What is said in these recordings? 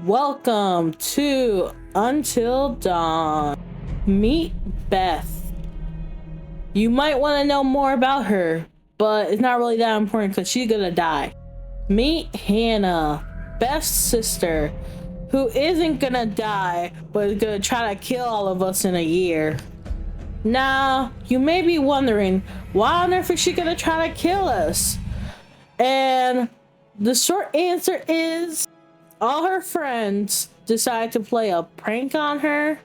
Welcome to Until Dawn. Meet Beth. You might want to know more about her, but it's not really that important because she's gonna die. Meet Hannah, Beth's sister, who isn't gonna die, but is gonna try to kill all of us in a year. Now, you may be wondering, why on earth is she gonna try to kill us? And the short answer is, all her friends decided to play a prank on her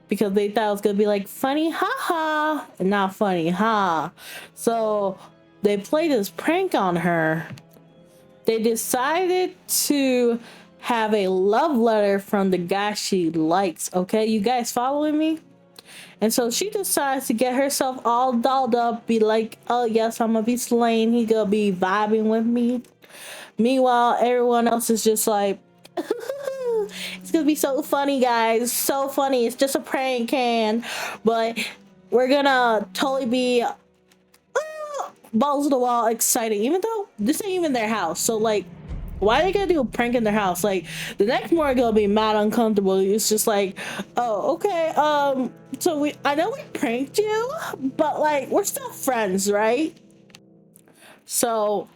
because they thought it was gonna be like funny haha and not funny ha. So they played this prank on her. They decided to have a love letter from the guy she likes. Okay, you guys following me? And so she decides to get herself all dolled up, be like, oh yes, I'm gonna be slaying, he gonna be vibing with me. Meanwhile, everyone else is just like, it's gonna be so funny, guys, so funny, it's just a prank, but we're gonna totally be balls to the wall excited, even though this ain't even their house. So like, why are they gonna do a prank in their house? Like, the next morning gonna be mad uncomfortable. It's just like, oh, okay, so I know we pranked you, but like, we're still friends, right? So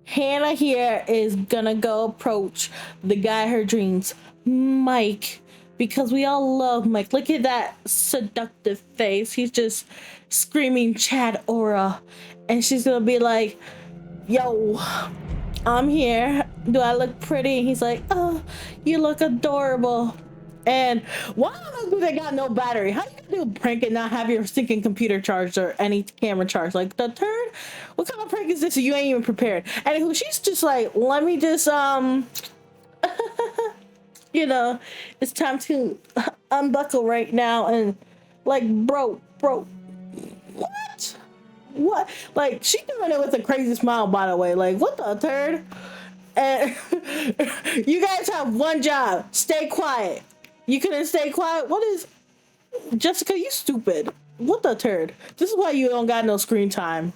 Hannah here is gonna go approach the guy of her dreams, Mike, because we all love Mike. Look at that seductive face. He's just screaming Chad aura. And she's gonna be like, yo, I'm here. Do I look pretty? And he's like, oh, you look adorable. And why do they got no battery? How you gonna do a prank and not have your stinking computer charged or any camera charged? Like, the turd? What kind of prank is this? You ain't even prepared. Anywho, she's just like, let me just you know, it's time to unbuckle right now. And like, bro, what? Like, she doing it with a crazy smile, by the way. Like, what the turd? And you guys have one job: stay quiet. You couldn't stay quiet? What is, Jessica, you stupid. What the turd? This is why you don't got no screen time.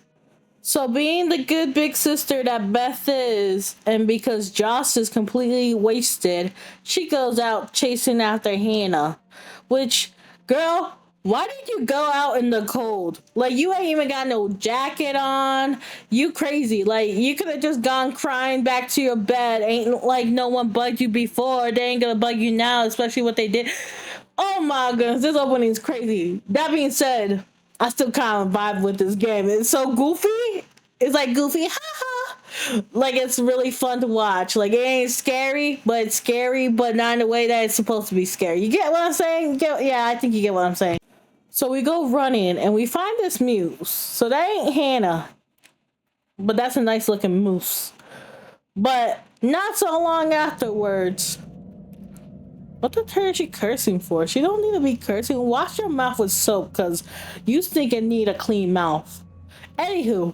So being the good big sister that Beth is, and because Joss is completely wasted, she goes out chasing after Hannah. Which, girl, why did you go out in the cold? Like, you ain't even got no jacket on. You crazy. Like, you could have just gone crying back to your bed. Ain't like no one bugged you before. They ain't gonna bug you now, especially what they did. Oh my goodness, this opening is crazy. That being said, I still kind of vibe with this game. It's so goofy. It's like goofy, haha. Like, it's really fun to watch. Like, it ain't scary, but it's scary, but not in the way that it's supposed to be scary. You get what I'm saying? Yeah, I think you get what I'm saying. So we go running and we find this moose. So that ain't Hannah, but that's a nice looking moose. But not so long afterwards, what the turn is she cursing for? She don't need to be cursing. Wash your mouth with soap, because you think it need a clean mouth. Anywho,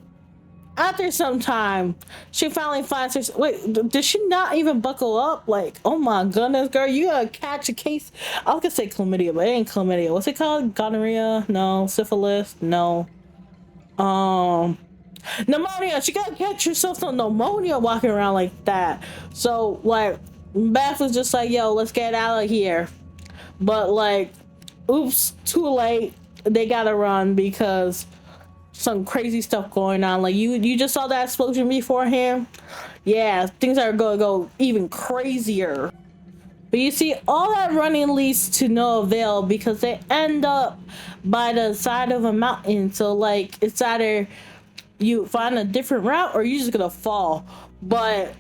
after some time, she finally finds her. Wait, did she not even buckle up? Like, oh my goodness, girl, you gotta catch a case. I was gonna say chlamydia, but it ain't chlamydia. What's it called? Gonorrhea? No. Syphilis? No. Pneumonia. She gotta catch herself some pneumonia walking around like that. So, like, Beth was just like, yo, let's get out of here. But like, oops, too late. They gotta run because some crazy stuff going on. Like, you just saw that explosion beforehand. Yeah, things are gonna go even crazier. But you see, all that running leads to no avail because they end up by the side of a mountain. So like, it's either you find a different route or you're just gonna fall. But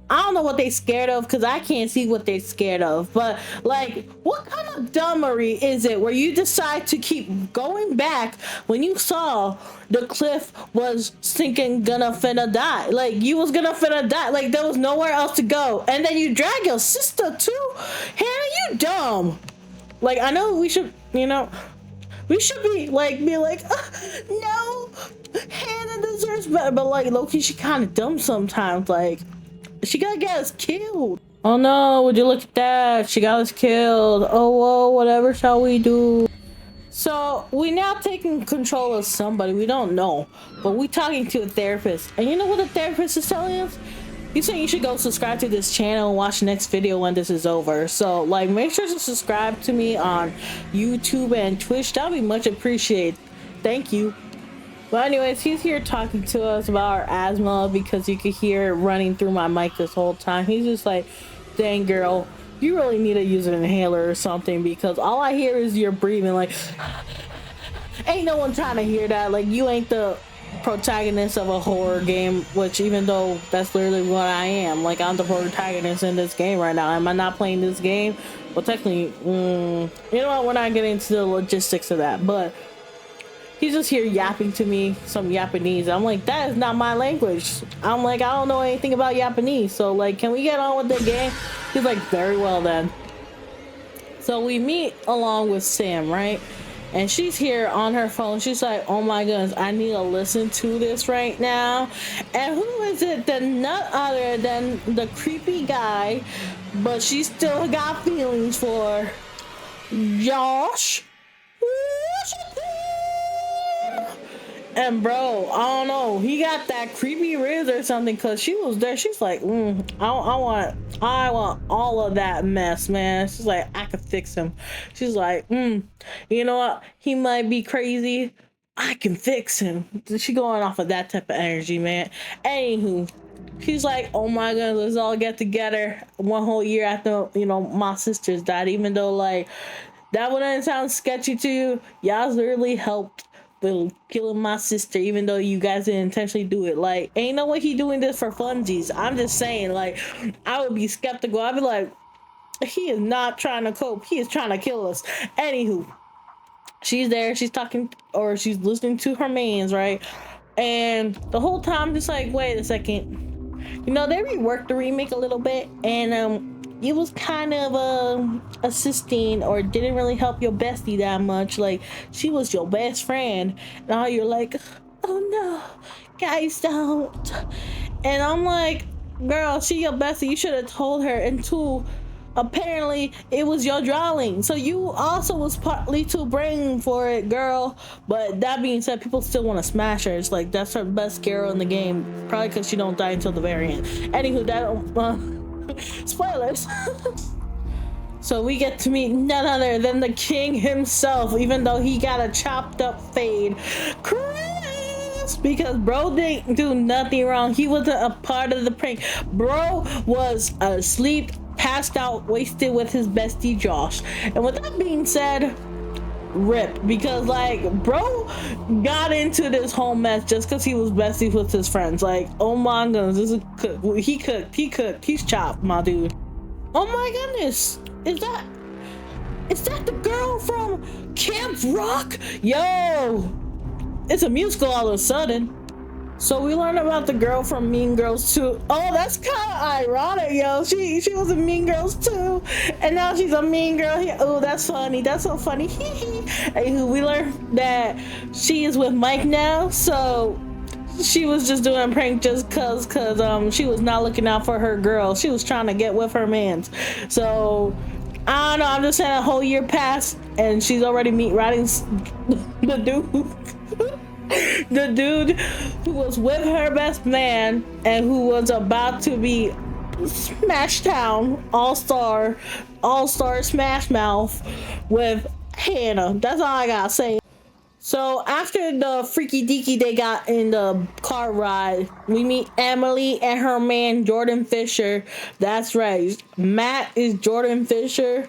I don't know what they scared of, because I can't see what they're scared of. But like, what kind of dumbery is it where you decide to keep going back when you saw the cliff was sinking, finna die? Like, you was gonna finna die. Like, there was nowhere else to go, and then you drag your sister too. Hannah, you dumb. Like, I know we should, we should be like no, Hannah deserves better. But like, low-key, she kind of dumb sometimes. Like, she gotta get us killed. Oh no, would you look at that? She got us killed. Oh, whoa, whatever shall we do? So we now taking control of somebody we don't know, but we talking to a therapist. And you know what the therapist is telling us? He's saying you should go subscribe to this channel and watch the next video when this is over. So like, make sure to subscribe to me on YouTube and Twitch. That'll be much appreciated. Thank you. But anyways, he's here talking to us about our asthma, because you could hear it running through my mic this whole time. He's just like, dang girl, you really need to use an inhaler or something, because all I hear is your breathing. Like, ain't no one trying to hear that. Like, you ain't the protagonist of a horror game, which, even though that's literally what I am, like, I'm the protagonist in this game right now. Am I not playing this game? Well, technically, you know what, we're not getting into the logistics of that, but he's just here yapping to me some Japanese. I'm like, that is not my language. I'm like, I don't know anything about Japanese, so like, can we get on with the game? He's like, very well then. So we meet along with Sam, right? And she's here on her phone. She's like, oh my goodness, I need to listen to this right now. And who is it? Then none other than the creepy guy, but she still got feelings for Josh. And bro, I don't know, he got that creepy riz or something, because she was there. She's like, I want all of that mess, man. She's like, I could fix him. She's like, you know what, he might be crazy, I can fix him. She going off of that type of energy, man. Anywho, she's like, oh my god, let's all get together one whole year after, you know, my sisters died. Even though like that wouldn't sound sketchy to you, y'all literally helped with killing my sister, even though you guys didn't intentionally do it. Like, ain't no way he doing this for funsies. I'm just saying, like, I would be skeptical. I'd be like, he is not trying to cope, he is trying to kill us. Anywho, she's there, she's talking, or she's listening to her mans, right? And the whole time, just like, wait a second, you know, they reworked the remake a little bit, and it was kind of assisting, or didn't really help your bestie that much. Like, she was your best friend, now you're like, oh no, guys, don't. And I'm like, girl, she your bestie, you should have told her. And two, apparently it was your drawing, so you also was partly to blame for it, girl. But that being said, people still want to smash her. It's like, that's her best girl in the game, probably because she don't die until the very end. Anywho, that spoilers. So we get to meet none other than the king himself, even though he got a chopped up fade, Chris, because bro didn't do nothing wrong. He wasn't a part of the prank. Bro was asleep, passed out, wasted with his bestie Josh. And with that being said, rip, because like, bro got into this whole mess just because he was besties with his friends. Like, oh my goodness, this is he cooked, he's chopped, my dude. Oh my goodness, is that the girl from Camp Rock? Yo, it's a musical all of a sudden. So we learned about the girl from Mean Girls 2. Oh, that's kind of ironic, yo. She was in Mean Girls 2, and now she's a mean girl here. Oh, that's funny. That's so funny. Anywho, we learned that she is with Mike now, so she was just doing a prank just cause she was not looking out for her girl. She was trying to get with her mans. So I don't know. I'm just saying, a whole year passed, and she's already riding the dude. The dude who was with her best man and who was about to be Smash Town all-star Smash Mouth with Hannah. That's all I gotta say. So after the freaky deaky they got in the car ride, we meet Emily and her man Jordan Fisher. That's right, Matt is Jordan Fisher.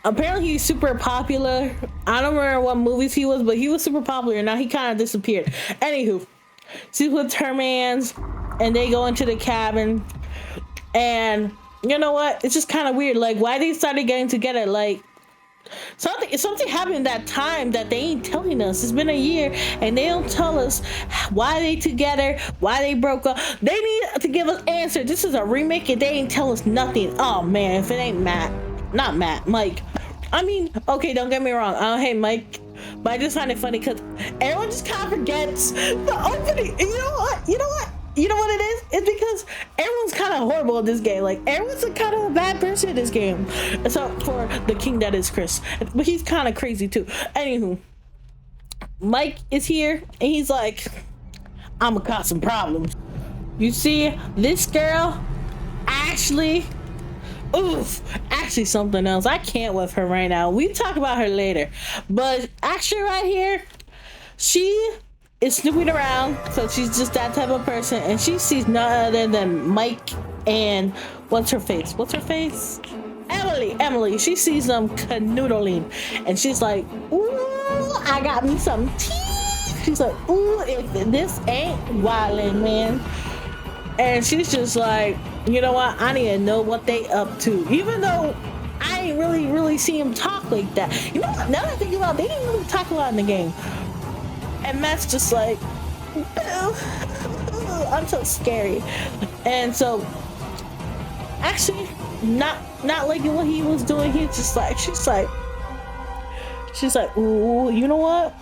Apparently he's super popular. I don't remember what movies he was, but he was super popular. Now he kind of disappeared. Anywho, she's with her mans, and they go into the cabin. And you know what? It's just kind of weird. Like, why they started getting together? Like, something happened that time that they ain't telling us. It's been a year, and they don't tell us why they together, why they broke up. They need to give us answers. This is a remake, and they ain't tell us nothing. Oh man, if it ain't Mike. I mean, okay, don't get me wrong, I don't hate Mike, but I just find it funny because everyone just kind of forgets the opening. You know what it is? It's because everyone's kind of horrible in this game. Like, everyone's kind of a bad person in this game, except for the king that is Chris, but he's kind of crazy too. Anywho, Mike is here, and he's like, I'm gonna cause some problems. You see, this girl actually, oof, actually something else. I can't with her right now. We talk about her later, but actually right here, she is snooping around, so she's just that type of person, and she sees none other than Mike and what's her face? Emily. She sees them canoodling, and she's like, ooh, I got me some tea. She's like, ooh, if this ain't wildin', man. And she's just like, you know what? I need to know what they up to. Even though I ain't really see him talk like that. You know what? Now that I think about it, they didn't really talk a lot in the game. And Matt's just like, I'm so scary. And so, actually, not liking what he was doing. He's just like, she's like, ooh, you know what?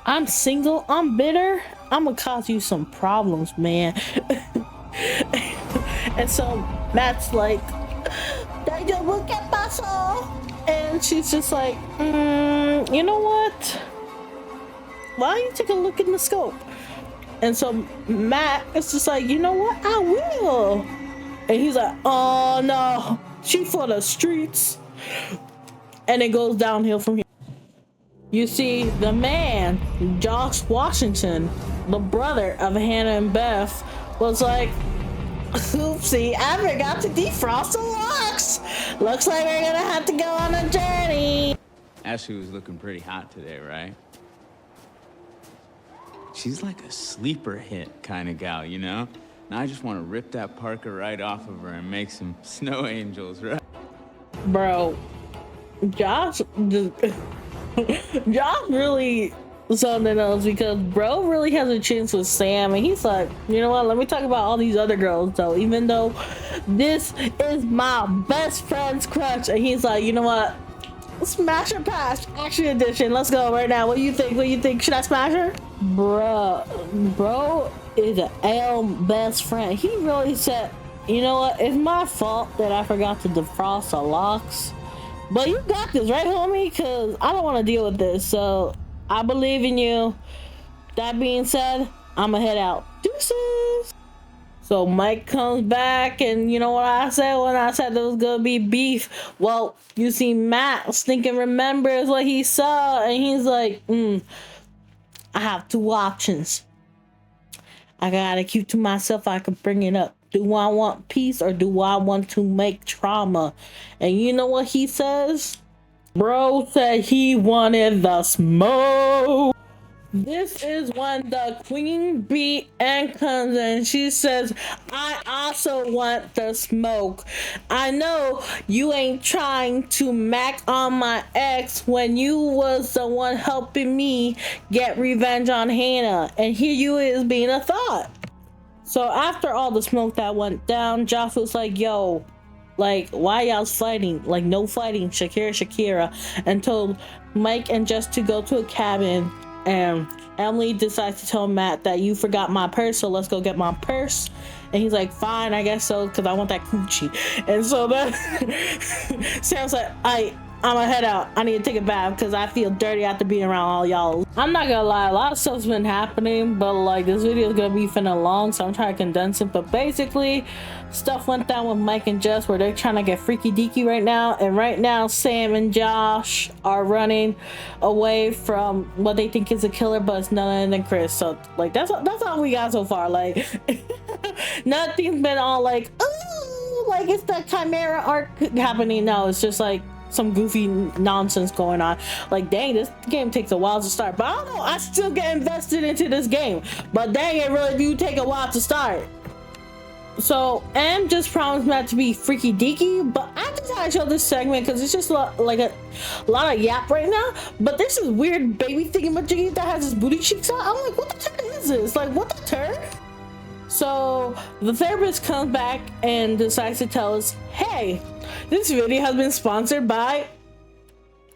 I'm single. I'm bitter. I'm gonna cause you some problems, man. And so Matt's like, ¿qué pasó? And she's just like, you know what? Why don't you take a look in the scope? And so Matt is just like, you know what? I will. And he's like, oh no, she for the streets. And it goes downhill from here. You see, the man, Josh Washington, the brother of Hannah and Beth, was like, oopsie, I forgot to defrost the locks. Looks like we're gonna have to go on a journey. Ashley was looking pretty hot today, right? She's like a sleeper hit kind of gal, you know? Now I just want to rip that Parker right off of her and make some snow angels, right? Bro, Josh really something else, because bro really has a chance with Sam, and he's like, you know what, let me talk about all these other girls though, even though this is my best friend's crush. And he's like, you know what, smash her pass, action edition, let's go right now. What do you think? Should I smash her? Bro is an L best friend. He really said, you know what, it's my fault that I forgot to defrost the locks, but you got this, right, homie? Because I don't want to deal with this. So I believe in you. That being said, I'm going to head out. Deuces. So Mike comes back, and you know what I said when I said there was going to be beef? Well, you see Matt stinking remembers what he saw, and he's like, I have two options. I got to keep to myself. I can bring it up. Do I want peace, or do I want to make trauma? And you know what he says? Bro said he wanted the smoke. This is when the queen bee comes in. She says, I also want the smoke. I know you ain't trying to mac on my ex when you was the one helping me get revenge on Hannah. And here you is being a thought. So after all the smoke that went down, Josh was like, yo, like, why y'all's fighting? Like, no fighting, Shakira. And told Mike and Jess to go to a cabin. And Emily decides to tell Matt that you forgot my purse, so let's go get my purse. And he's like, fine, I guess so, because I want that coochie. And so then Sam's like, I'm gonna head out. I need to take a bath because I feel dirty after being around all y'all. I'm not gonna lie, a lot of stuff's been happening, but like this video is gonna be finna long, so I'm trying to condense it. But basically, stuff went down with Mike and Jess where they're trying to get freaky deaky right now. And right now, Sam and Josh are running away from what they think is a killer, but it's none other than Chris. So like that's all we got so far. Like nothing's been all like, ooh, like it's the Chimera arc happening. No, it's just like some goofy nonsense going on. Like, dang, this game takes a while to start, but I don't know, I still get invested into this game, but dang, it really do take a while to start. So M just promised Matt to be freaky deaky, but I just had to show this segment because it's just like a lot of yap right now. But there's this weird baby thingamajiggy that has his booty cheeks out. I'm like, what the turn is this? Like, what the turn? So the therapist comes back and decides to tell us, hey, this video has been sponsored by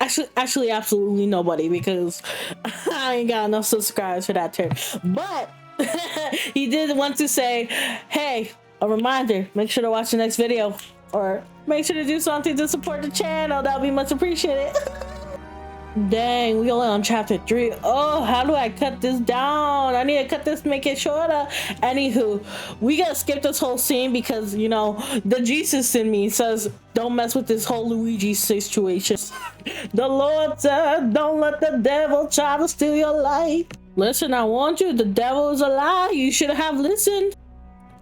actually absolutely nobody, because I ain't got enough subscribers for that turn. But he did want to say, hey, a reminder, make sure to watch the next video, or make sure to do something to support the channel. That would be much appreciated. Dang, we only on chapter 3. Oh, how do I cut this down? I need to cut this, make it shorter. Anywho, we gotta skip this whole scene because, you know, the Jesus in me says, don't mess with this whole Luigi situation. The Lord said, don't let the devil try to steal your life. Listen, I warned you, the devil is a lie. You should have listened.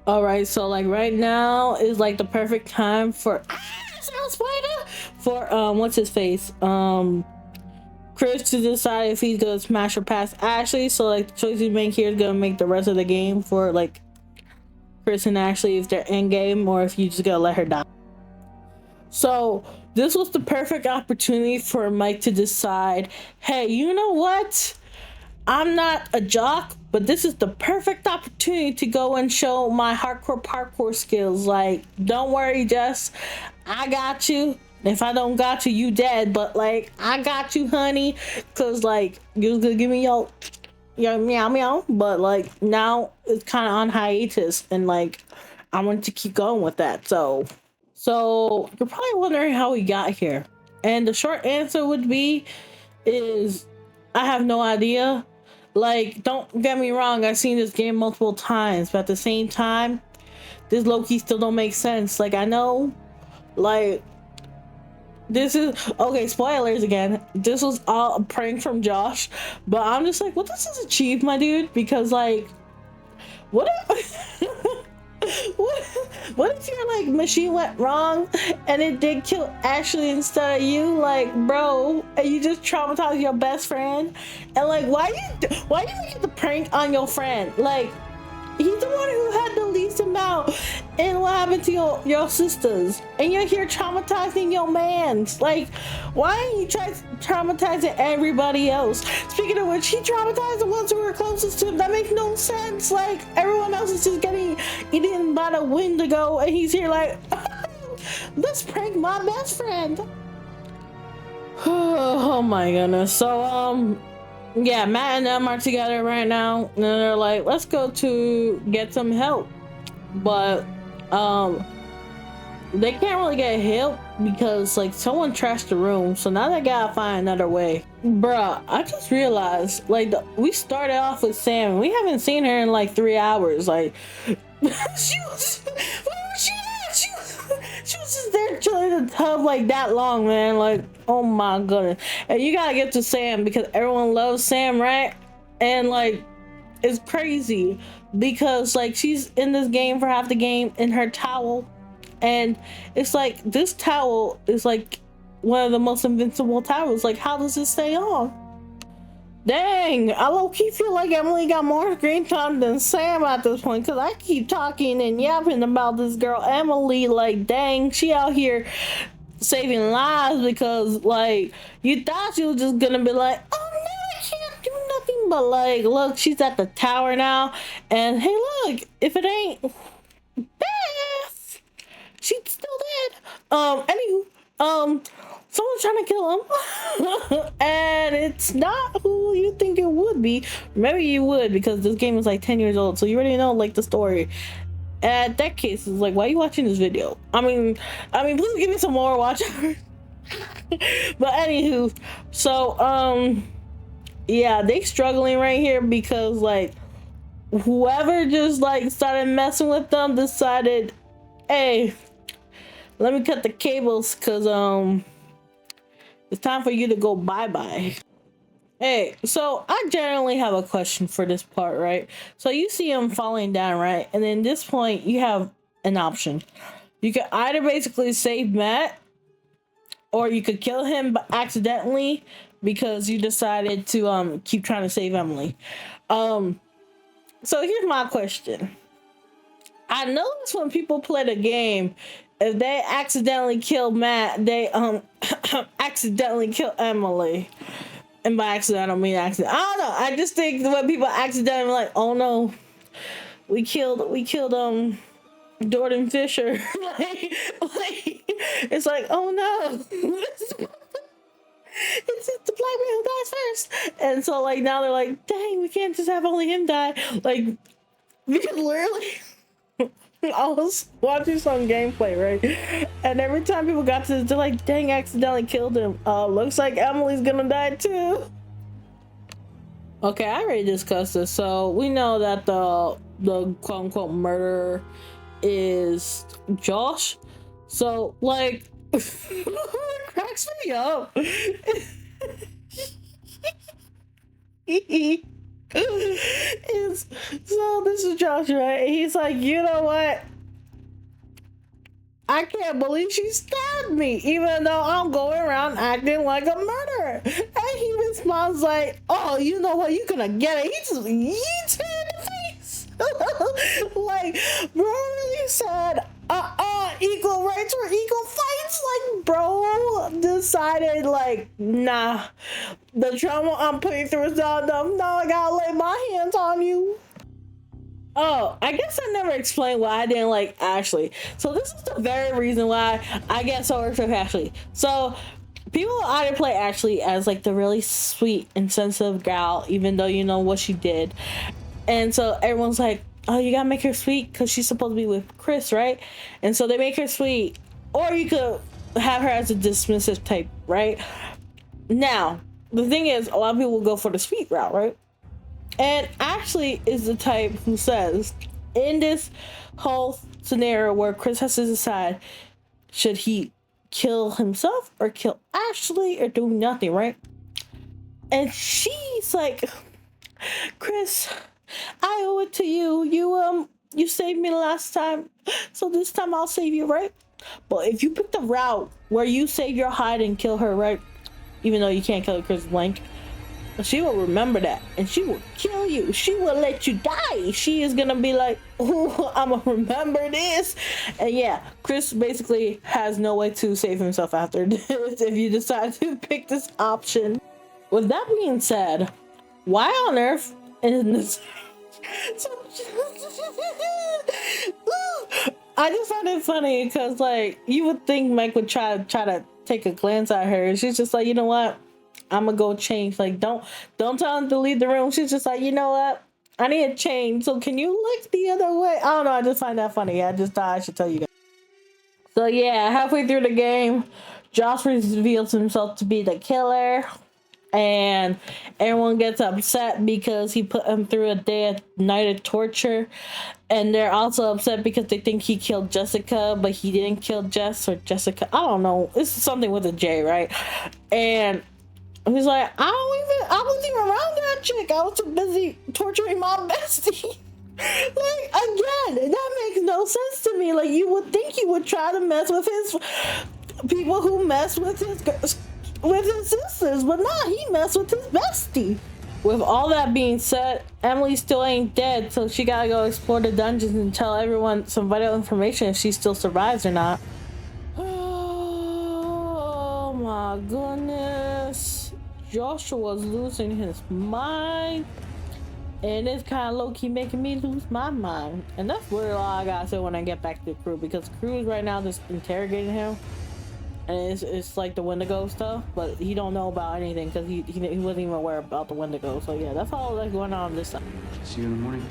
All right, so like right now is like the perfect time for, spider, for, what's his face? Chris to decide if he's gonna smash or pass Ashley. So like the choice you make here is gonna make the rest of the game for like Chris and Ashley if they're in game, or if you just gonna let her die. So this was the perfect opportunity for Mike to decide, hey, you know what? I'm not a jock, but this is the perfect opportunity to go and show my hardcore parkour skills. Like, don't worry, Jess, I got you. If I don't got you, you dead, but like I got you, honey, cause like you was gonna give me your meow meow, but like now it's kind of on hiatus, and like I want to keep going with that. So you're probably wondering how we got here, and the short answer would be is I have no idea. Like, don't get me wrong, I've seen this game multiple times, but at the same time, this low-key still don't make sense. Like, I know, like, this is okay, spoilers again, this was all a prank from Josh, but I'm just like, what does this achieve, my dude? Because like, what if what if your like machine went wrong and it did kill Ashley instead of you, like, bro, and you just traumatized your best friend? And like, why you make the prank on your friend? Like, he's the one who had the least amount, and what happened to your sisters, and you're here traumatizing your mans. Like, why don't you try traumatizing everybody else? Speaking of which, he traumatized the ones who were closest to him. That makes no sense. Like, everyone else is just getting eaten by the Wendigo, and he's here like, let's prank my best friend. Oh my goodness. So yeah, Matt and them are together right now, and they're like, let's go to get some help, but they can't really get help because like someone trashed the room, so now they gotta find another way. Bruh, I just realized, like, we started off with Sam and we haven't seen her in like 3 hours. Like, where was she at? She was just there chilling in the tub like that long, man. Like, oh my goodness. And you gotta get to Sam because everyone loves Sam, right? And like, it's crazy because like she's in this game for half the game in her towel, and it's like this towel is like one of the most invincible towels. Like, how does it stay on? Dang, I low-key feel like Emily got more screen time than Sam at this point, because I keep talking and yapping about this girl Emily. Like, dang, she out here saving lives because like you thought she was just gonna be like, oh no, I can't do nothing, but like, look, she's at the tower now, and hey, look, if it ain't Beth, she's still dead. Anywho, someone's trying to kill him and it's not who you think it would be. Maybe you would, because this game is like 10 years old, so you already know like the story. At that case, it's like, why are you watching this video? I mean, please give me some more watch hours. But anywho, so yeah, they struggling right here because like whoever just like started messing with them decided, hey, let me cut the cables, because it's time for you to go bye-bye. Hey, so I generally have a question for this part, right? So you see him falling down, right? And then at this point, you have an option. You could either basically save Matt, or you could kill him accidentally because you decided to keep trying to save Emily. So here's my question. I notice when people play the game, if they accidentally kill Matt, they accidentally kill Emily. And by accident, I don't mean accident. I don't know. I just think when people accidentally like, oh no, we killed Jordan Fisher. like, it's like, oh no. It's the black man who dies first. And so like now they're like, dang, we can't just have only him die. Like, because literally I was watching some gameplay, right? And every time people got to this, they're like, dang, accidentally killed him. Looks like Emily's gonna die too. Okay, I already discussed this. So we know that the quote unquote murderer is Josh. So like it cracks me up. So this is Josh, right? He's like, you know what? I can't believe she stabbed me, even though I'm going around acting like a murderer. And he responds like, oh, you know what? You're gonna get it. He just yeets her in the face. Like, bro really said, equal rights for equal fights. Like, bro decided, like, nah, the trauma I'm putting through is not enough. Now I gotta lay my hands on you. Oh, I guess I never explained why I didn't like Ashley. So this is the very reason why I get so worked with Ashley. So people either play Ashley as like the really sweet and sensitive gal, even though you know what she did. And so everyone's like, oh, you gotta make her sweet because she's supposed to be with Chris, right? And so they make her sweet. Or you could have her as a dismissive type, right? Now, the thing is, a lot of people go for the sweet route, right? And Ashley is the type who says, in this whole scenario where Chris has to decide, should he kill himself or kill Ashley or do nothing, right? And she's like, Chris, I owe it to you. You saved me last time, so this time I'll save you, right? But if you pick the route where you save your hide and kill her, right? Even though you can't kill Chris blank, she will remember that and she will kill you. She will let you die. She is gonna be like, oh, I'm gonna remember this. And yeah, Chris basically has no way to save himself after this if you decide to pick this option. With that being said, why on earth in this I just found it funny because like you would think Mike would try to take a glance at her and she's just like, you know what, I'm gonna go change. Like, don't tell him to leave the room. She's just like, you know what, I need to change, so can you look the other way? I don't know, I just find that funny. I just thought I should tell you guys. So yeah, halfway through the game, Josh reveals himself to be the killer, and everyone gets upset because he put him through a night of torture. And they're also upset because they think he killed Jessica, but he didn't kill Jess or Jessica. I don't know. It's something with a J, right? And he's like, I wasn't even around that chick. I was too busy torturing my bestie. Like, again, that makes no sense to me. Like, you would think he would try to mess with his people who mess with his sisters, but nah, he messed with his bestie. With all that being said, Emily still ain't dead, so she gotta go explore the dungeons and tell everyone some vital information if she still survives or not. Oh my goodness. Joshua's losing his mind. And it's kind of low-key making me lose my mind. And that's really all I gotta say when I get back to the crew, because the crew is right now just interrogating him. And it's like the Wendigo stuff, but he don't know about anything because he wasn't even aware about the Wendigo. So yeah, that's all that's going on this side. See you in the morning.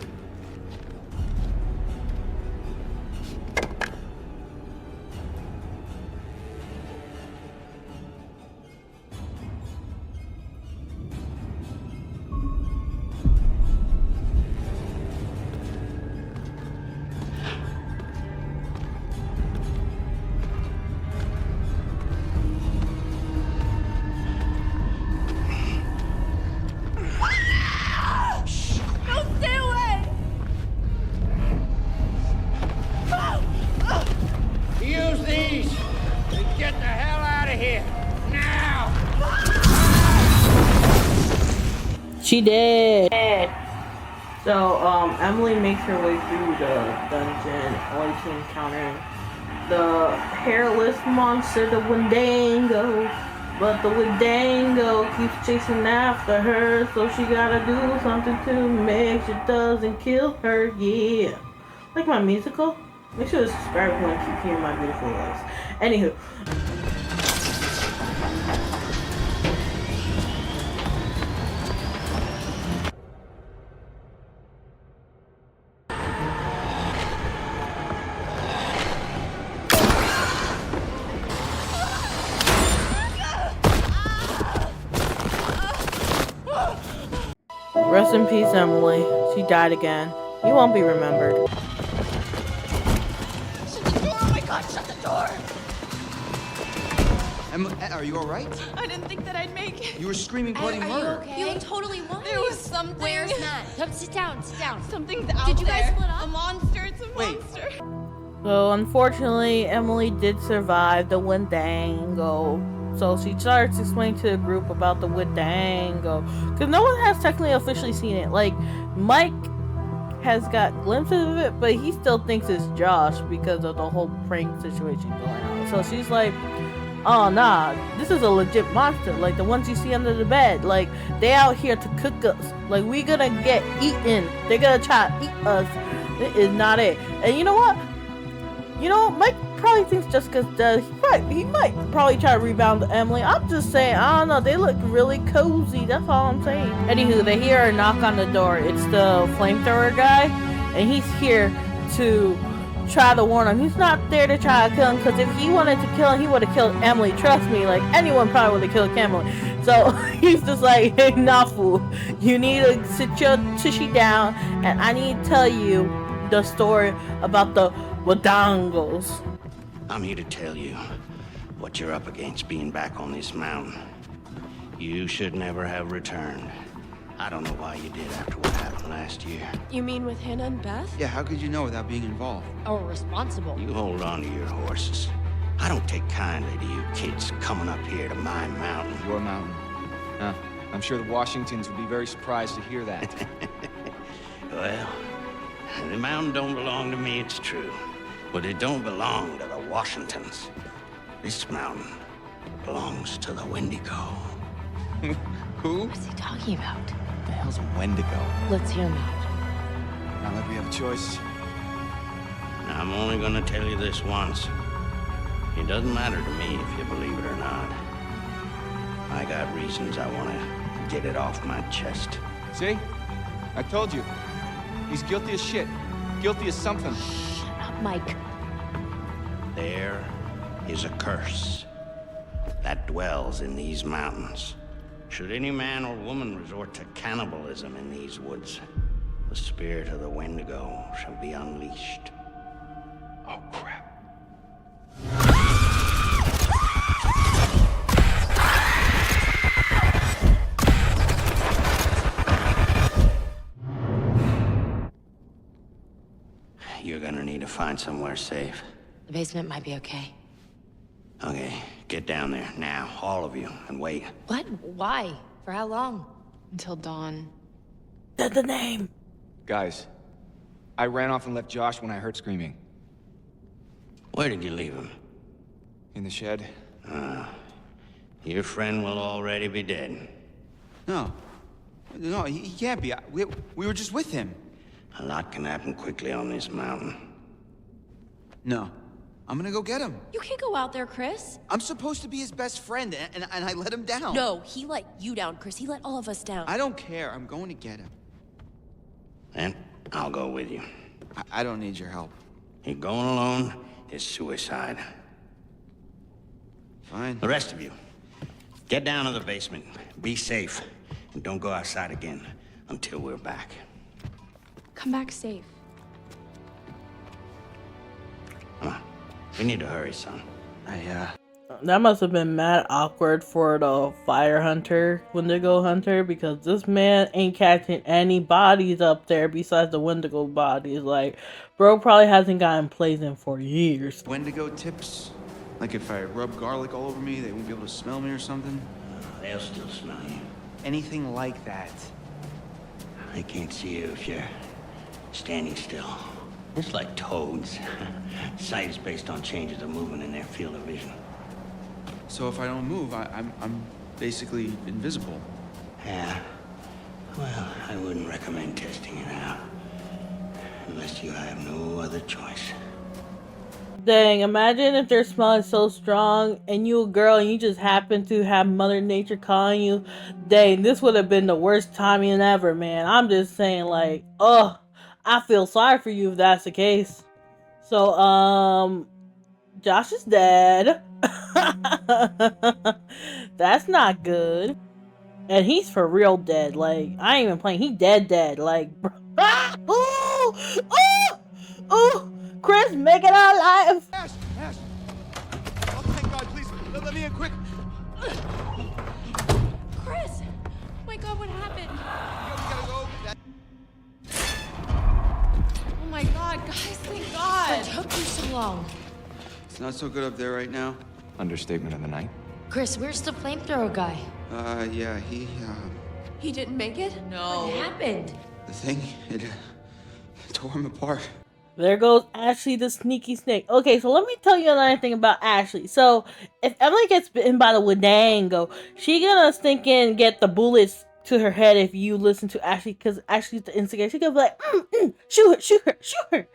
She did. So Emily makes her way through the dungeon only to encounter the hairless monster, the Wendigo. But the Wendigo keeps chasing after her, so she gotta do something to make sure it doesn't kill her. Yeah. Like my musical? Make sure to subscribe if you want to keep hearing my beautiful voice. Anywho. Rest in peace, Emily. She died again. You won't be remembered. Shut the door! Oh my god, shut the door! Are you alright? I didn't think that I'd make it. You were screaming bloody Are you murder. okay? You look totally worried. There was something. Where's Matt? Come sit down, sit down. Something's out Did you guys there. split up? A monster, it's a Wait. monster. So unfortunately, Emily did survive the Wendigo. So she starts explaining to the group about the Wendigo, because no one has technically officially seen it. Like, Mike has got glimpses of it, but he still thinks it's Josh because of the whole prank situation going on. So she's like, oh nah, this is a legit monster, like the ones you see under the bed. Like, they out here to cook us. Like, we gonna get eaten. They're gonna try to eat us. It is not it. And you know what? Mike probably thinks just because he might probably try to rebound to Emily. I'm just saying, I don't know, they look really cozy, that's all I'm saying. Anywho, they hear a knock on the door. It's the flamethrower guy, and he's here to try to warn him. He's not there to try to kill him, because if he wanted to kill him, he would have killed Emily. Trust me, like, anyone probably would have killed Emily. So he's just like, hey, nah, fool, you need to sit your tushy down, and I need to tell you the story about the Wadangos. I'm here to tell you what you're up against being back on this mountain. You should never have returned. I don't know why you did after what happened last year. You mean with Hannah and Beth? Yeah, how could you know without being involved? Or responsible? You hold on to your horses. I don't take kindly to you kids coming up here to my mountain. Your mountain. Huh. I'm sure the Washingtons would be very surprised to hear that. Well, the mountain don't belong to me, it's true. But it don't belong to the Washingtons. This mountain belongs to the Wendigo. Who? What's he talking about? What the hell's a Wendigo? Let's hear him out. Not like we have a choice. Now, I'm only gonna tell you this once. It doesn't matter to me if you believe it or not. I got reasons I wanna get it off my chest. See? I told you. He's guilty as shit. Guilty as something. Shut up, Mike. There is a curse that dwells in these mountains. Should any man or woman resort to cannibalism in these woods, the spirit of the Wendigo shall be unleashed. Oh, crap. You're gonna need to find somewhere safe. The basement might be okay. Okay, get down there now, all of you, and wait. What? Why? For how long? Until dawn. Said the name. Guys, I ran off and left Josh when I heard screaming. Where did you leave him? In the shed. Your friend will already be dead. No, he can't be. We were just with him. A lot can happen quickly on this mountain. No, I'm gonna go get him. You can't go out there, Chris. I'm supposed to be his best friend, and I let him down. No, he let you down, Chris. He let all of us down. I don't care. I'm going to get him. Then I'll go with you. I don't need your help. You're going alone is suicide. Fine. The rest of you, get down to the basement. Be safe. And don't go outside again until we're back. Come back safe. Come on. We need to hurry, son. That must have been mad awkward for the fire hunter, Wendigo hunter, because this man ain't catching any bodies up there besides the Wendigo bodies. Like, bro probably hasn't gotten poisoned for years. Wendigo tips? Like if I rub garlic all over me, they won't be able to smell me or something? They'll still smell you. Anything like that. They can't see you if you're standing still. It's like toads. Sight is based on changes of movement in their field of vision. So if I don't move, I'm basically invisible. Yeah. Well, I wouldn't recommend testing it out. Unless you have no other choice. Dang, imagine if their smell is so strong and you a girl and you just happen to have Mother Nature calling you. Dang, this would have been the worst timing ever, man. I'm just saying, like, oh, I feel sorry for you if that's the case. So, Josh is dead. That's not good. And he's for real dead. Like, I ain't even playing. He dead. Like, bro. Ah! Ooh! Ooh! Ooh! Chris, make it out alive! Ash! Ash! Oh, thank God, please. Let me in quick. Chris! Oh my god, what happened? We gotta go. Oh my god, guys, thank god! What took you so long? It's not so good up there right now. Understatement of the night. Chris, where's the flamethrower guy? Yeah, He didn't make it? What happened? the thing, it tore him apart. There goes Ashley the sneaky snake. Okay, so let me tell you another thing about Ashley. So, if Emily gets bitten by the Wendigo, she gonna stinking get the bullets to her head if you listen to Ashley, because Ashley's the instigator. She gonna be like, shoot her.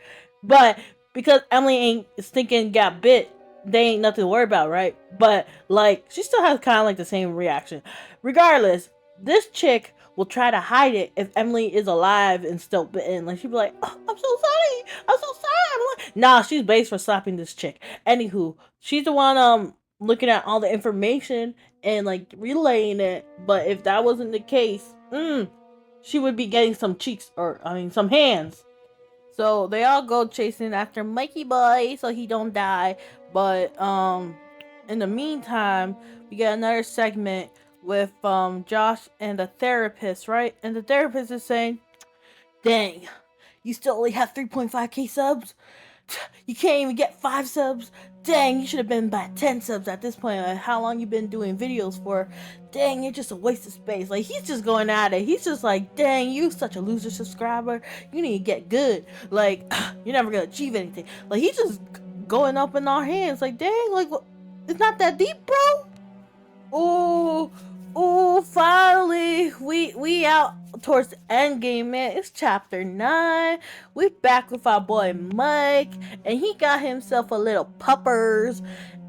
But because Emily ain't stinking got bit, they ain't nothing to worry about, right? But, like, she still has kind of like the same reaction. Regardless, this chick will try to hide it if Emily is alive and still bitten. Like, she'll be like, oh, I'm so sorry. Nah, she's based for slapping this chick. Anywho, she's the one looking at all the information and like relaying it. But if that wasn't the case, she would be getting some cheeks, or I mean some hands. So they all go chasing after Mikey boy so he don't die. But in the meantime, we get another segment with Josh and the therapist, right? And the therapist is saying, dang, you still only have 3.5k subs? You can't even get 5 subs? Dang, you should have been by 10 subs at this point. Like, how long you been doing videos for? Dang, you're just a waste of space. Like, he's just going at it. He's just like, dang, you such a loser subscriber. You need to get good. Like, you're never gonna achieve anything. Like, he's just going up in our hands. Like, dang, like, it's not that deep, bro. Oh, finally, we out towards the end game, man. It's chapter 9. We back with our boy Mike, and he got himself a little puppers.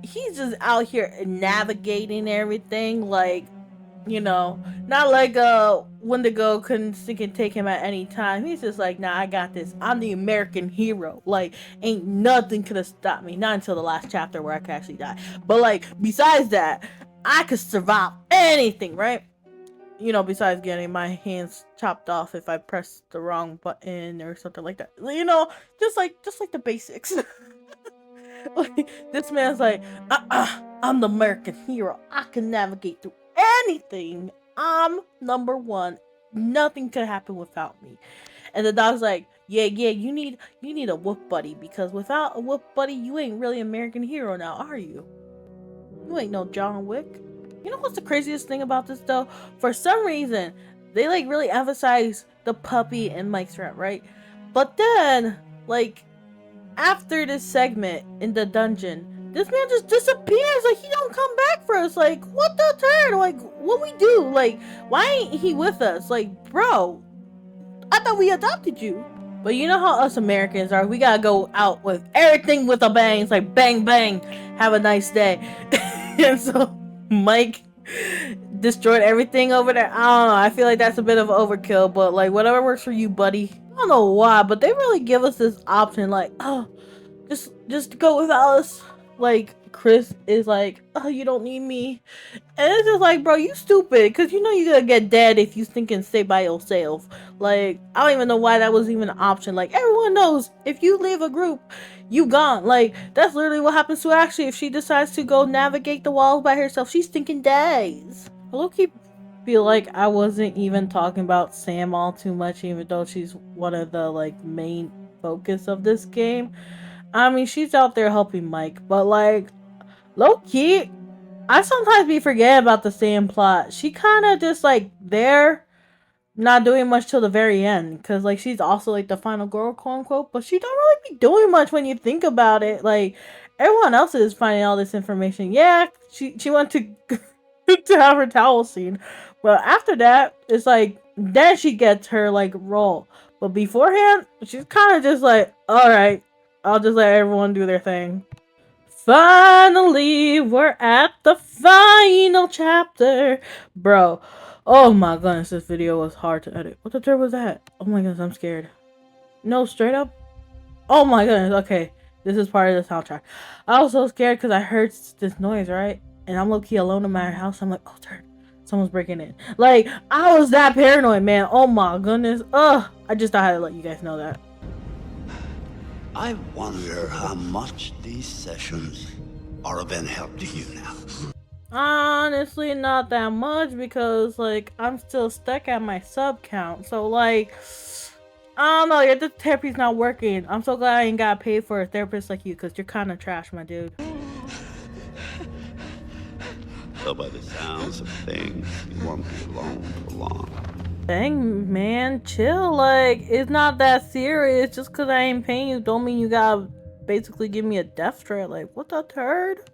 He's just out here navigating everything, like, you know, not like Wendigo couldn't take him at any time. He's just like, nah, I got this. I'm the American hero. Like, ain't nothing could have stopped me. Not until the last chapter where I could actually die. But like, besides that, I could survive anything, right? You know, besides getting my hands chopped off if I press the wrong button or something like that. You know, just like the basics. Like, this man's like, I'm the American hero. I can navigate through anything. I'm number one. Nothing could happen without me. And the dog's like, yeah, you need a whoop buddy, because without a whoop buddy, you ain't really American hero now, are you? You ain't no John Wick. You know what's the craziest thing about this though? For some reason, they like really emphasize the puppy and Mike's rep, right? But then, like, after this segment in the dungeon, this man just disappears. Like, he don't come back for us. Like, what the turn? Like, what we do? Like, why ain't he with us? Like, bro, I thought we adopted you. But you know how us Americans are. We gotta go out with everything with a bang. It's like, bang, bang, have a nice day. And so Mike destroyed everything over there. I don't know. I feel like that's a bit of overkill, but like, whatever works for you, buddy. I don't know why, but they really give us this option, like, oh, just go without us. Like, Chris is like, oh, you don't need me. And it's just like, bro, you stupid, because you know you're gonna get dead if you thinking stay by yourself. Like, I don't even know why that was even an option. Like, everyone knows if you leave a group, you gone. Like, that's literally what happens to Ashley if she decides to go navigate the walls by herself. She's thinking days. I low-key feel like I wasn't even talking about Sam all too much, even though she's one of the like main focus of this game. I mean, she's out there helping Mike, but like, low-key, I sometimes be forgetting about the Sam plot. She kind of just like there, not doing much till the very end, because like she's also like the final girl, quote unquote, but she don't really be doing much when you think about it. Like, everyone else is finding all this information. Yeah, she went to to have her towel seen, but after that, it's like then she gets her like role. But beforehand, she's kind of just like, all right, I'll just let everyone do their thing. Finally, we're at the final chapter. Bro, oh my goodness, this video was hard to edit. What the turd was that? Oh my goodness, I'm scared. No, straight up. Oh my goodness, okay. This is part of the soundtrack. I was so scared because I heard this noise, right? And I'm low-key alone in my house. I'm like, oh, turd. someone's breaking in. Like, I was that paranoid, man. Oh my goodness. Ugh. I just thought I had to let you guys know that. I wonder how much these sessions are of any help to you now. Honestly, not that much, because like I'm still stuck at my sub count. So like, I don't know, your therapy's not working. I'm so glad I ain't got paid for a therapist like you, because you're kind of trash, my dude. So by the sounds of things, you won't be alone for long. Dang, man, chill. Like, it's not that serious. Just because I ain't paying you don't mean you gotta basically give me a death threat. Like, what the turd?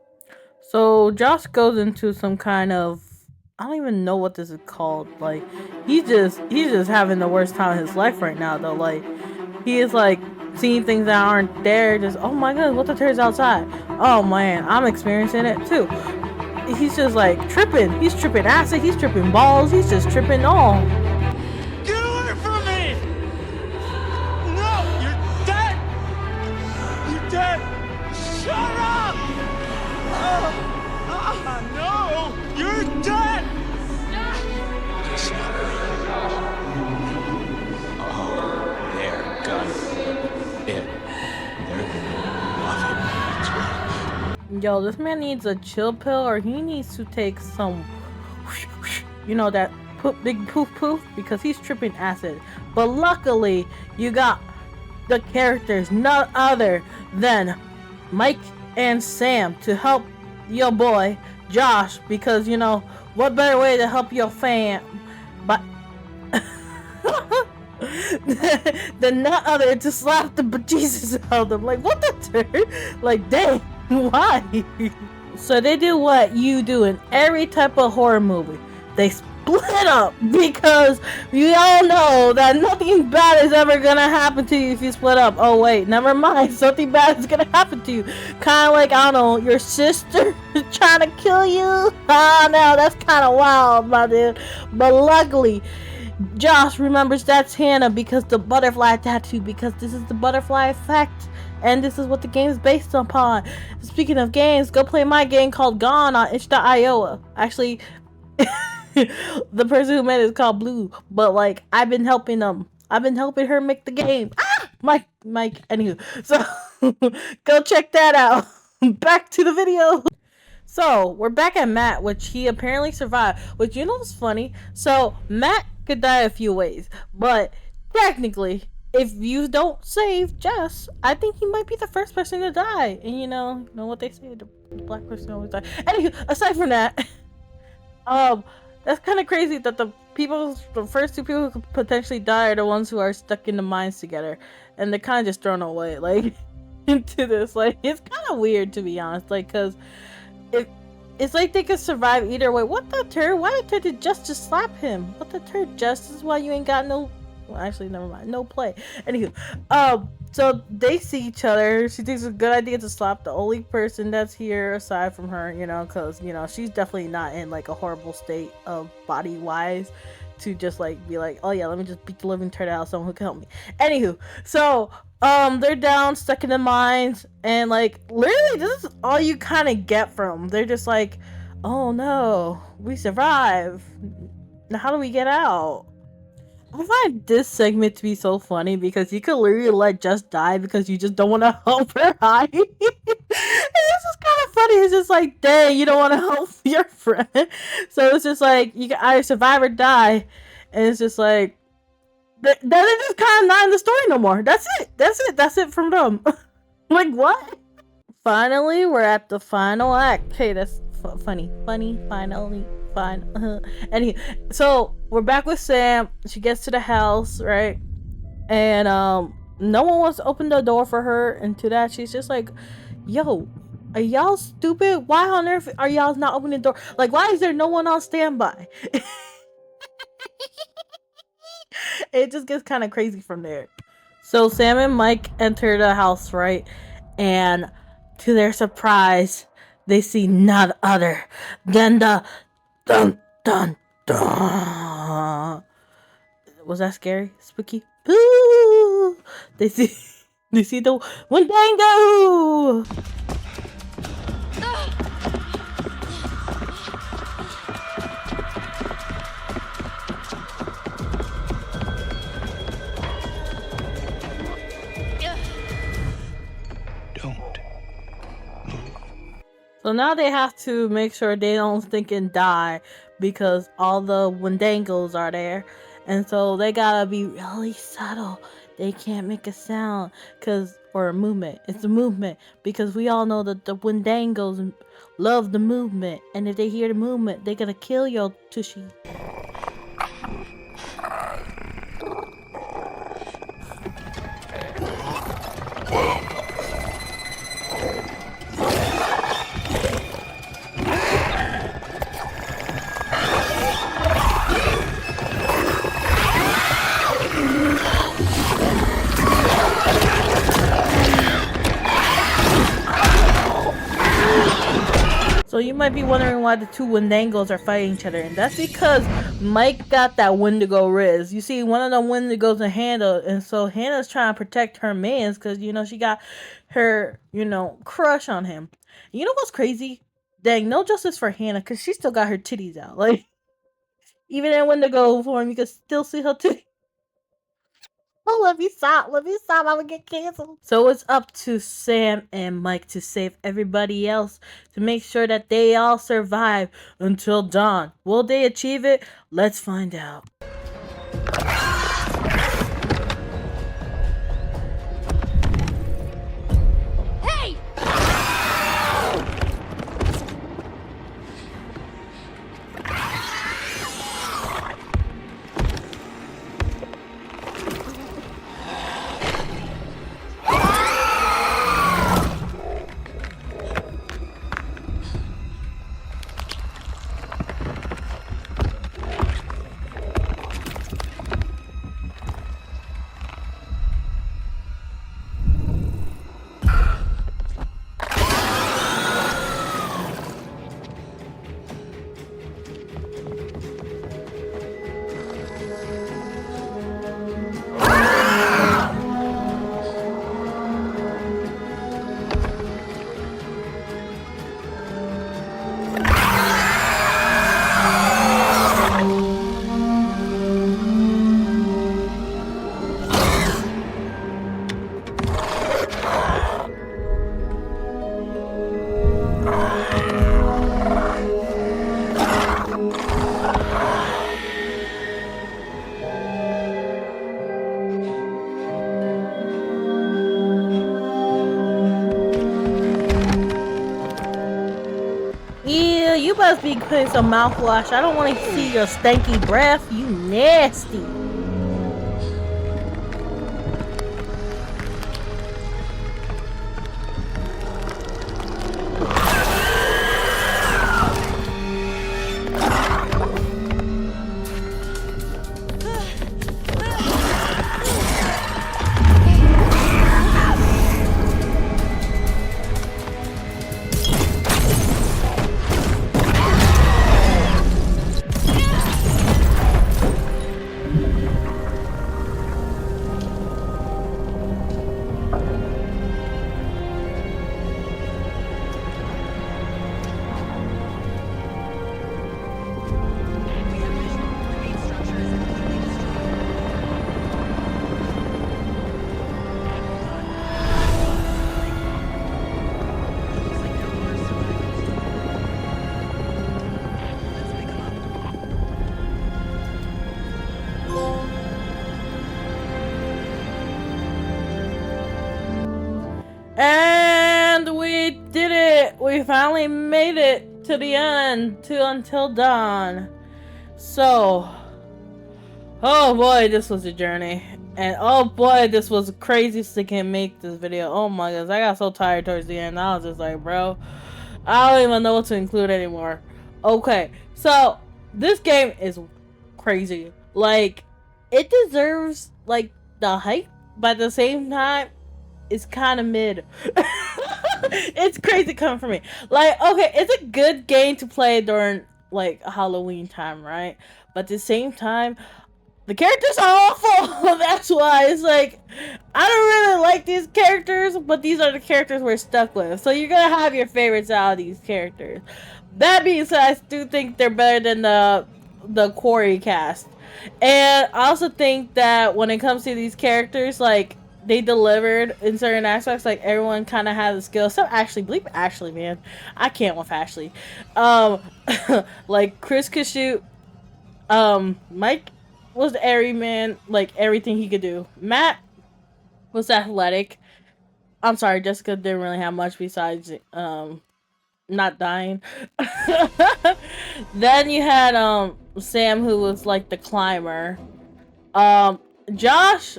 So Josh goes into some kind of, I don't even know what this is called. Like, he's just having the worst time of his life right now, though. Like, he is like seeing things that aren't there. Just, oh my god, what the turd's outside? Oh man, I'm experiencing it too. He's just like tripping. He's tripping acid. He's tripping balls. He's just tripping all. Get away from me! No, you're dead! You're dead! Shut up! No! You're dead! Oh, they're gonna it. They're gonna love him. That's right. Yo, this man needs a chill pill, or he needs to take some, you know, that big poof poof, because he's tripping acid. But luckily, you got the characters, none other than Mike and Sam, to help your boy Josh, because you know what better way to help your fam but than none other to slap the bejesus out of them. Like, what the turn? Like, dang, why? So they do what you do in every type of horror movie. They split up, because you all know that nothing bad is ever gonna happen to you if you split up. Oh wait, never mind, something bad is gonna happen to you. Kind of like, I don't know, your sister is trying to kill you. Ah, no, that's kind of wild, my dude. But luckily, Josh remembers that's Hannah, because the butterfly tattoo, because this is the butterfly effect. And this is what the game is based upon. Speaking of games, go play my game called Gone on itch.io. Actually, the person who made it is called Blue, but like, I've been helping them. I've been helping her make the game. Ah, Mike. Anywho, so go check that out. Back to the video. So we're back at Matt, which he apparently survived. Which, you know what's funny? So Matt could die a few ways, but technically, if you don't save Jess, I think he might be the first person to die. And you know what they say, the black person always dies. Anywho, aside from that, that's kind of crazy that the first two people who could potentially die are the ones who are stuck in the mines together, and they're kind of just thrown away, like, into this. Like, it's kind of weird, to be honest, like, because it's like they could survive either way. What the turd? Why the turd did just slap him? What the turd, Just? This is why you ain't got no, well, actually, never mind, no play. Anywho, so they see each other. She thinks it's a good idea to slap the only person that's here aside from her, you know, because, you know, she's definitely not in like a horrible state of body wise to just like be like, oh yeah, let me just beat the living turd out of someone who can help me. Anywho, so they're down, stuck in the mines, and like literally this is all you kind of get from them. They're just like, oh no, we survive. Now how do we get out? I find this segment to be so funny, because you could literally let Jess die because you just don't want to help her hide. And this is kind of funny. It's just like, dang, you don't want to help your friend. So it's just like, you can either survive or die. And it's just like, they're just kind of not in the story no more. That's it from them. Like, what? Finally, we're at the final act. Hey, that's funny, finally. Fine. Anyway, so we're back with Sam. She gets to the house, right? And no one wants to open the door for her. And to that, she's just like, yo, are y'all stupid? Why on earth are y'all not opening the door? Like, why is there no one on standby? It just gets kind of crazy from there. So Sam and Mike enter the house, right? And to their surprise, they see none other than the dun dun dun. Was that scary? Spooky? Boo! They see the Wendigo! So now they have to make sure they don't stink and die because all the Wendangos are there. And so they gotta be really subtle. They can't make a sound or a movement. It's a movement because we all know that the Wendangos love the movement. And if they hear the movement, they're gonna kill your Tushy. So you might be wondering why the two Wendangos are fighting each other, and that's because Mike got that Wendigo Riz. You see, one of the Wendigos in Hannah, and so Hannah's trying to protect her mans because, you know, she got her, you know, crush on him. You know what's crazy? Dang, no justice for Hannah because she still got her titties out. Like, even in Wendigo form, you can still see her titties. Oh, let me stop, I'm gonna get canceled. So it's up to Sam and Mike to save everybody else to make sure that they all survive until dawn. Will they achieve it? Let's find out. Hey! Yeah, you must be putting some mouthwash. I don't want to see your stanky breath. You nasty. And we did it! We finally made it to the end, to Until Dawn. So, oh boy, this was a journey. And oh boy, this was the craziest I can make this video. Oh my goodness, I got so tired towards the end. I was just like, bro, I don't even know what to include anymore. Okay, so this game is crazy. Like, it deserves, like, the hype, but at the same time, it's kind of mid. It's crazy coming from me. Like, okay, it's a good game to play during, like, Halloween time, right? But at the same time, the characters are awful. That's why it's like, I don't really like these characters, but these are the characters we're stuck with. So you're gonna have your favorites out of these characters. That being said, I do think they're better than the Quarry cast. And I also think that when it comes to these characters, like, they delivered in certain aspects. Like everyone kind of had the skill. So Ashley, bleep Ashley, man, I can't with Ashley. Like Chris could shoot. Mike was the airy man, like everything he could do. Matt was athletic. I'm sorry, Jessica didn't really have much besides not dying. Then you had Sam, who was like the climber. Josh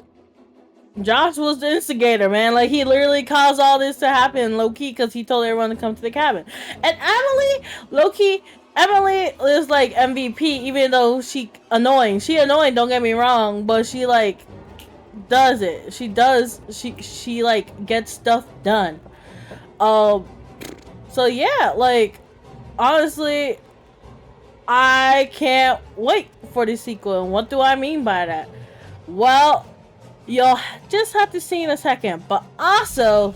was the instigator, man. Like he literally caused all this to happen low key because he told everyone to come to the cabin. And Emily, low key, Emily is like MVP, even though she annoying. She annoying, don't get me wrong, but she like does it. She like gets stuff done. So yeah, like honestly, I can't wait for the sequel. And what do I mean by that? Well, you'll just have to see in a second. But also,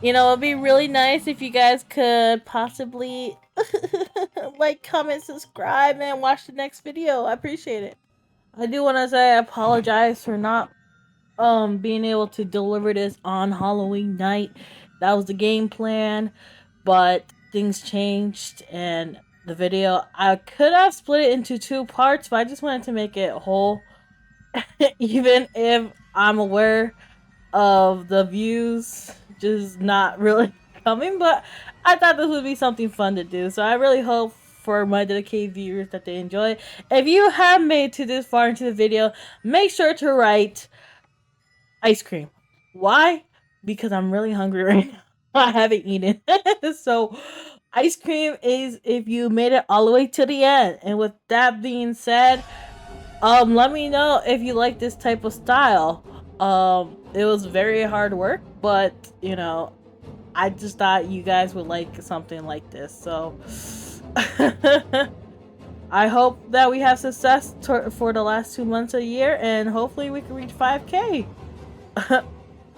you know, it'd be really nice if you guys could possibly like, comment, subscribe, and watch the next video. I appreciate it. I do want to say I apologize for not being able to deliver this on Halloween night. That was the game plan, but things changed and the video, I could have split it into 2 parts, but I just wanted to make it whole. Even if I'm aware of the views just not really coming, but I thought this would be something fun to do. So I really hope for my dedicated viewers that they enjoy. If you have made to this far into the video, make sure to write ice cream. Why? Because I'm really hungry right now. I haven't eaten. So ice cream is if you made it all the way to the end. And with that being said, let me know if you like this type of style. It was very hard work, but you know, I just thought you guys would like something like this. So I hope that we have success for the last 2 months of the year, and hopefully we can reach 5K.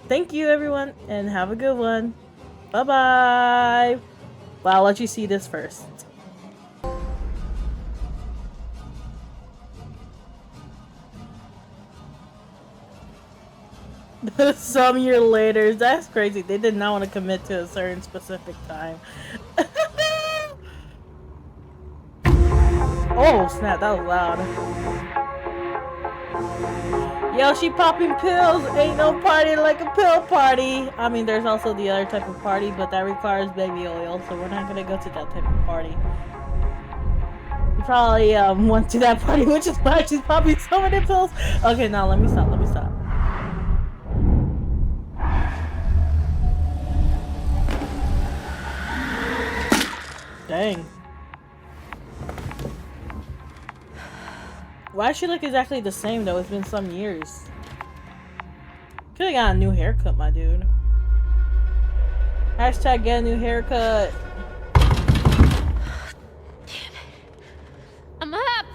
Thank you everyone, and have a good one. Bye bye. Well, I'll let you see this first. Some year later, that's crazy. They did not want to commit to a certain specific time. Oh snap, that was loud. Yo, she popping pills. Ain't no party like a pill party. I mean, there's also the other type of party, but that requires baby oil, so we're not gonna go to that type of party. You probably went to that party, which is why she's popping so many pills. Okay, now let me stop. Dang. Why does she look exactly the same though? It's been some years. Could've got a new haircut, my dude. Hashtag get a new haircut. Damn it. I'm up.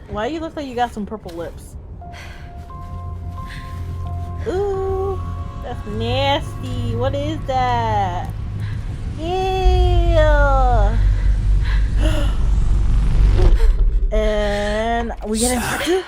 Why do you look like you got some purple lips? Ooh, that's nasty. What is that? Ew. And we get in part 2.